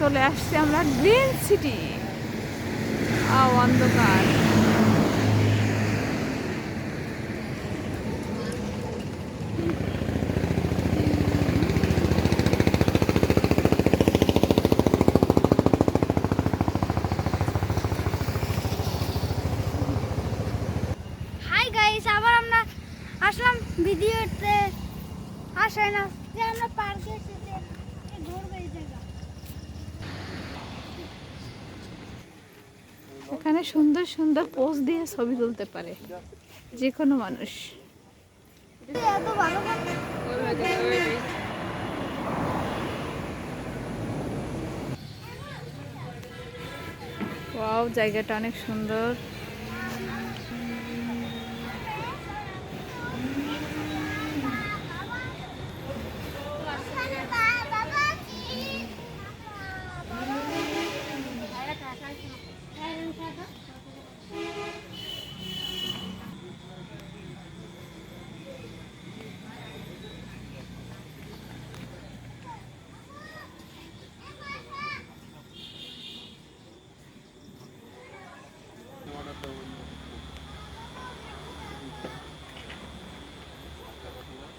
চলে আসছি আমরা গ্রিন সিটি। অন্ধকার। হাই গাইস, আবার আমরা আসলাম ভিডিওতে। আসাই না যে আমরা পার্কে এসেছি, ঘুরবো এই জায়গা। এখানে সুন্দর সুন্দর পোজ দিয়ে ছবি তুলতে পারে যে কোনো মানুষ। এত ভালো ওয়াও, জায়গাটা অনেক সুন্দর।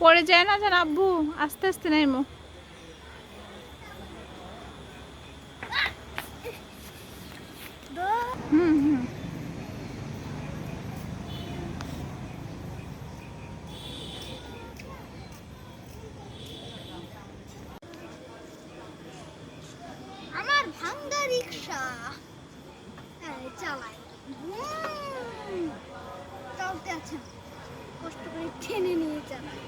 পড়ে যায় না জান আব্বু, আস্তে আস্তে নাইমো। হুম হুম। আমার ভাঙ্গা রিক্সা চালাই, চলতে আছে, কষ্ট করে টেনে নিয়ে চালাই।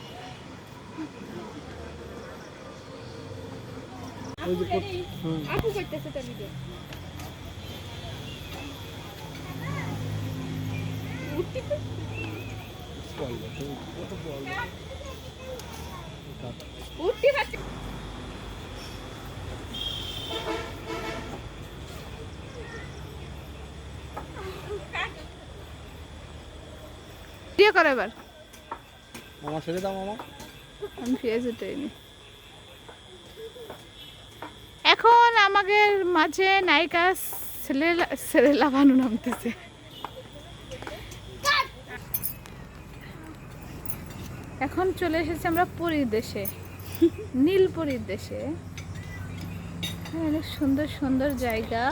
আপু করতেছে তো ভিডিও। ভিডিও করে এবার। মামা ছেড়ে দাও মামা। আমি ফেস উঠাইনি। এখন আমাদের মাঝে নায়িকা সেরেলা বানু নামতেছে। এখন চলে এসেছি আমরা পুরীর দেশে, নীলপুরীর দেশে। অনেক সুন্দর সুন্দর জায়গা।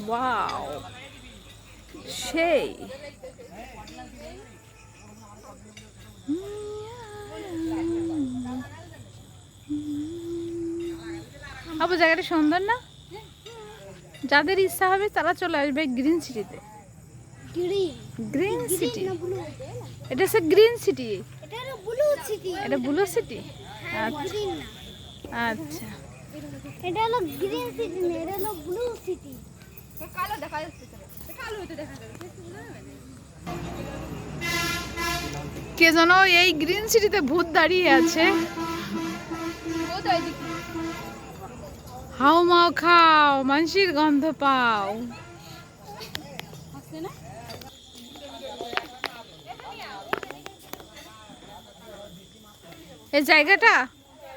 ওয়াও, সেই আবু, জায়গাটা সুন্দর না? যাদের ইচ্ছা হবে তারা চলে আসবে গ্রিন সিটিতে। গ্রিন সিটি, এটা হচ্ছে গ্রিন সিটি। এটা ব্লু সিটি। এটা ব্লু সিটি। গ্রিন না, আচ্ছা, এটা হলো গ্রিন সিটি না, এটা হলো ব্লু সিটি। কালো দেখা যাচ্ছে, কালো হতে দেখা যাচ্ছে। কে যেন এই গ্রিন সিটিতে ভূত দাঁড়িয়ে আছে। হাও মাও খাও, মানসির গন্ধ পাও। এই জায়গাটা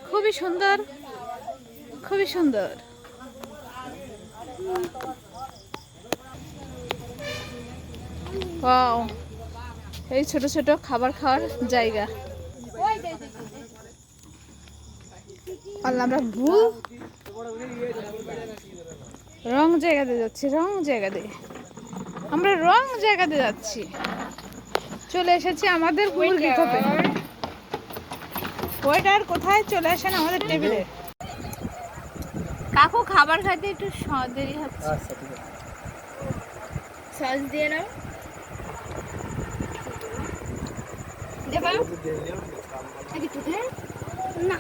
খুবই সুন্দর, খুবই সুন্দর। ওয়াও, এই ছোট ছোট খাবার খাওয়ার জায়গা। আমরা ভুল রং জায়গাতে যাচ্ছি, রং জায়গাতে আমরা রং জায়গাতে যাচ্ছি। চলে এসেছি আমাদের মুরগি খোপে। ওয়েটার কোথায়? চলে আসেন আমাদের টেবিলে। কাকু খাবার খাইতে একটু দেরি হচ্ছে। আচ্ছা ঠিক আছে। সস দিয়ে নাও। দেবা একটু দে না,